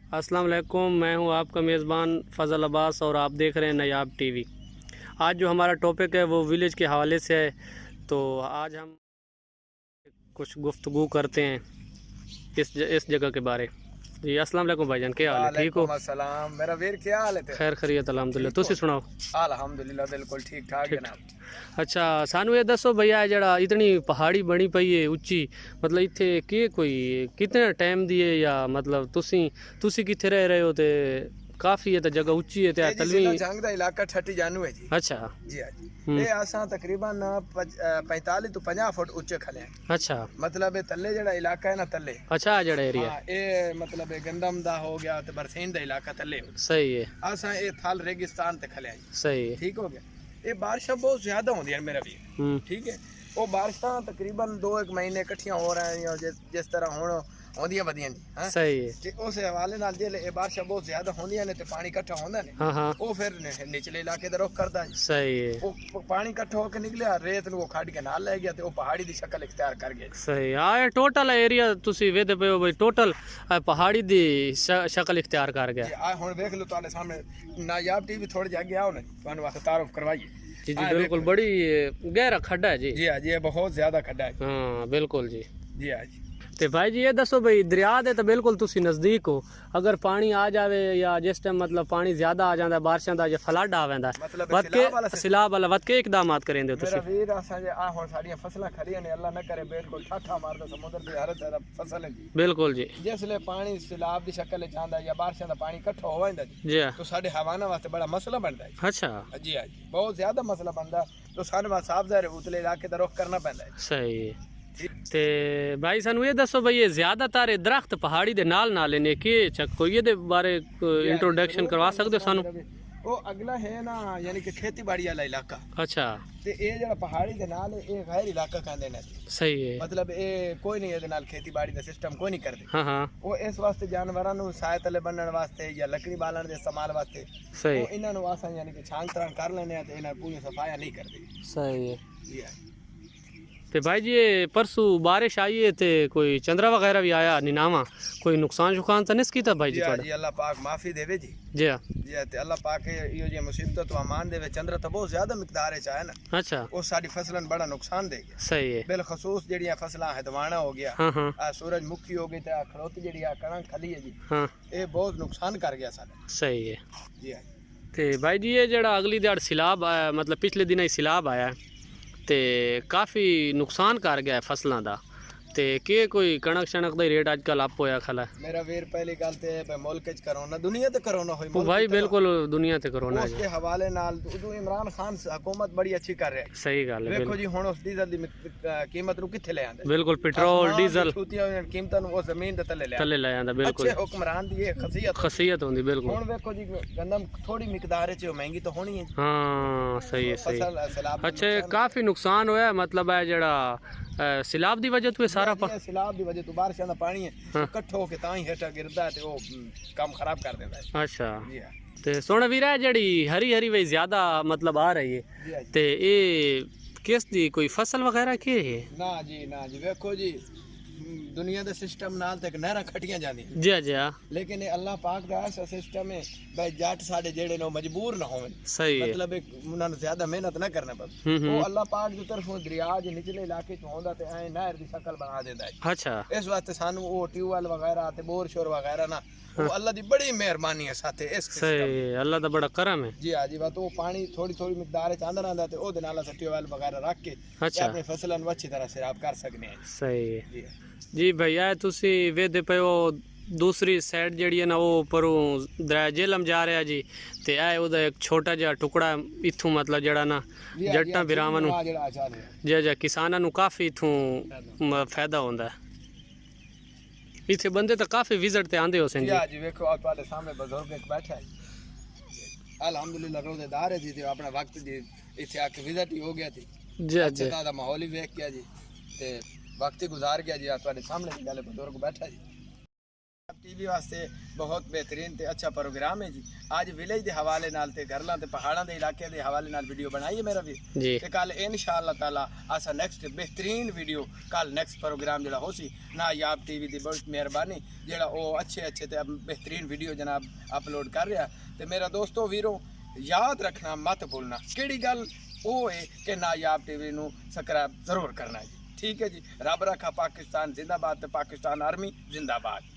अस्सलाम वालेकुम, मैं हूं आपका मेज़बान फ़ज़ल अब्बास और आप देख रहे हैं नायाब टीवी। आज जो हमारा टॉपिक है वो विलेज के हवाले से है। तो आज हम कुछ गुफ्तगू करते हैं इस जगह के बारे। जी अस्सलाम वालेकुम भाईजान, क्या हाल है? ठीक हो? वालेकुम अस्सलाम मेरा वीर, क्या हाल है तेरा? खैर खैरियत अल्हम्दुलिल्लाह। तुसी सुनाओ? अल्हम्दुलिल्लाह बिल्कुल ठीक ठाक ठीक। जनाब। अच्छा सानू ये दसो भैया, जड़ा इतनी पहाड़ी बनी पई है उच्ची, मतलब इत्थे के कोई कितने टाइम दी है, या मतलब तुसी किथे रह रहे हो? ते काफ़ी है तो जगह उच्ची है ते तलवी। जंग दा इलाका 30 जानू है जी। अच्छा। जी हां जी। ये असा तकरीबन 45 तो 50 फुट ऊंचे खले हैं। अच्छा मतलब ये तल्ले जड़ा इलाका है ना तल्ले। अच्छा जड़ा एरिया। हां ये मतलब ये गंदम दा हो गया ते बरसीन दा इलाका तल्ले। सही है। असा ये थाल रेगिस्तान ते खले हैं। सही है। ठीक हो गया। ये बारिशां बहुत ज्यादा होंदी मेरा भी। ठीक है। वो बारिशां तकरीबन 2-1 महीने इकट्ठियां हो रही हैं जिस तरह हुण होंदियां वधियां जी। हां सही है। ते उस हवाले नाल जे बारिशां बहुत ज्यादा होंदियां ने ते पानी इकट्ठा होंदा ने। हाँ हाँ वो फिर निचले इलाके दा रुख करदा है। सही है। वो पानी इकट्ठा होके निकलिया रेत नु खड़ के नाल ले गया ते वो पहाड़ी दी शक्ल इख्तियार कर गया। सही आ टोटल एरिया तुसी वेदे पे हो भाई, टोटल पहाड़ी दी शक्ल इख्तियार कर गया। आ हुण देख लो तुहाडे सामने नायाब टीवी थोड़े जे आगे आओ ना, तुहानू वास्ते तारुफ करवाइए। जी जी बिल्कुल, बड़ी गहरा खड्डा है जी। जी हां जी, ये बहुत ज्यादा खड्डा है। हाँ बिल्कुल जी। जी हां जी। ते भाई जी ये दसो भाई, दरिया दे तो बिल्कुल तुसी नज़दीक हो, अगर पानी आ जावे या जिस टाइम मतलब पानी ज्यादा आ जाता बारिशां दा, या फ्लड आ वेंदा, मतलब वत के सिलाब वाला वत के इकदामात करेंदे हो तुसी? मेरा वीर असा जे आ हुण साडियां फसलां खड़ियां ने, अल्लाह न करे बिल्कुल ठाठा मारदा समुद्र दी हर तरफ फसल है जी। बिल्कुल जी। जिसले पानी सिलाब दी शक्ल च आंदा या बारिशां दा पानी इकट्ठा हो वेंदा जी तो साडे हवाना वास्ते बड़ा मसला बनदा है। अच्छा। जी हां जी, बहुत ज्यादा मसला बनदा। तो सानू वास्ते साफ ज़ाहिर उतले इलाके दा रुख करना पैंदा है। सही है। ते भाई सानू ये दसो भाई, ये ज्यादातर दरख्त पहाड़ी दे नाल ने के कोई ये दे बारे इंट्रोडक्शन करवा सकदे हो सानू? वो अगला है ना, यानी कि खेती बाड़ी वाला इलाका। अच्छा। ते ये जड़ा पहाड़ी दे नाल ये गैर इलाका कहंदे ने। सही है। मतलब ये कोई नहीं ये नाल खेती बाड़ी दा सिस्टम कोई नहीं करदे। हाँ हाँ वो इस वास्ते जानवरां नु साए तले बनने वास्ते या लकड़ी बालन दे इस्तेमाल वास्ते सही। वो इन्हां नु आसा यानी कि छांग तरां कर लेने ते इन्हां पूरी सफाया नहीं करदे। सही है। जी हां। ते भाई जी ये परसों बारिश आई है ते कोई चंद्रा वगैरह भी आया निनावा, कोई नुकसान शुकान तो नहीं कीता भाई जी थोड़ा? जी अल्लाह पाक माफी देवे जी। जी हाँ। जी ते अल्लाह पाक यो जी मुसीबत तो अमान देवे। चंद्रा तो बहुत ज्यादा मिकदार है चाहे ना। अच्छा। वो साडी फसलन बड़ा नुकसान दे गया। सही है। बिलखसूस जड़ियां फसलां हदवाना हो गया, हाँ हाँ आ सूरजमुखी हो गई ते खड़ोती जड़ी आ कणक खली है जी। हाँ ये बहुत नुकसान कर गया साडा। सही है। जी हां। ते भाई जी ये जड़ा अगली दिहाड़ सिलाब आया, मतलब पिछले दिन ही सिलाब आया ते काफ़ी नुकसान कर गया फसलों का। ते के कोई कणक शनक का रेट अजकल अप होया खला है? मेरा वीर पहली गल ते मुल्क च करोना, दुनिया ते करोना होई मुल्क भाई च बिल्कुल दुनिया ते कोरोना है उसके हवाले नाल उदू इमरान खान हुकूमत बड़ी अच्छी कर रहा है। सही गल है। देखो जी हुण उस डीजल दी कीमत नु किथे ले आंदा। बिल्कुल पेट्रोल डीजल कीमतां नु वो जमीन दे तले ले आंदा। बिल्कुल अच्छे हुक्मरान दी ये खसियत होंदी। बिल्कुल हुण देखो जी गंदम थोड़ी मिकदार च महंगी तो होनी है। हाँ सही है सही। फसल सैलाब अच्छा काफ़ी नुकसान होया, मतलब है जड़ा सिलाब दी वजह तो सारा सैलाब दी वजह तो बारिशां दा पानी है इकट्ठा होके तां ही हेठा गिरदा है ते वो काम खराब कर देंदा है। अच्छा। जी हां। ते सोना वीरा जड़ी हरी हरी वही ज्यादा मतलब आ रही है ते ये किस दी कोई फसल वगैरह के है? ना जी देखो जी दुनिया दे सिस्टम नाल ते नहरां खटियां जांदियां। जी जी लेकिन ये अल्लाह पाक दा ऐसा सिस्टम है भाई जट साडे जेड़े ने मजबूर ना होवन। सही है। मतलब उन्हां नु ज्यादा मेहनत ना करना पवे। वो अल्लाह पाक दी तरफों दरिया जे निचले इलाके च होंदा ते ऐ नहर दी शक्ल बना देंदा है। अच्छा। इस वास्ते सानू वो ट्यूबवेल वगैरह ते बोर शोर वगैरह ना वो अल्लाह दी बड़ी मेहरबानी है साथे इस सही, अल्लाह दा बड़ा करम है। जी हां जी। बात वो पानी थोड़ी थोड़ी मिकदार च आंदा रहिंदा ते ओदे नाल अस ट्यूबवेल वगैरह रख के अपनी फसलन नु अच्छी तरह सिराब कर सकने हैं। सही है जी जी भैया। तुसी वेदे पे वो दूसरी साइड जड़ी है ना वो परों दरिया झेलम जा रहा जी, ते ऐ ओदा एक छोटा जिहा टुकड़ा इथों मतलब जड़ा ना जट्टां बिरावां नु जे किसानां नु काफ़ी इथों फायदा होंदा है। इत्थे बंदे तो काफ़ी विजिट ते आंदे हो सन जी। जी देखो आप तुम्हारे सामने बुजुर्ग एक बैठा है अल्हम्दुलिल्लाह रोजेदार है जी। ते अपना वक्त जी इत्थे आके विजिट ही हो गया थी जी। अच्छा दा माहौल ही वेख गया जी ते वक्त ही गुजार गया जी। आप तुम्हारे सामने गल बुजुर्ग बैठा जी। टीवी वास्ते बहुत बेहतरीन ते अच्छा प्रोग्राम है जी। आज विलेज के हवाले नाल ते घरलां ते पहाड़ां दे इलाके दे हवाले नाल वीडियो बनाई है मेरा भी जी ते कल इंशाअल्लाह ताला असा नेक्स्ट बेहतरीन वीडियो कल नेक्स्ट प्रोग्राम जेड़ा होसी नायाब टीवी दी बहुत मेहरबानी जेड़ा ओ अच्छे ते बेहतरीन वीडियो जनाब अपलोड कर रहा ते मेरा दोस्तों वीरो याद रखना मत भूलना केड़ी गल ओ है कि नायाब टीवी नू सब्सक्राइब जरूर करना जी। ठीक है जी। रब रखा पाकिस्तान जिंदाबाद ते पाकिस्तान आर्मी जिंदाबाद।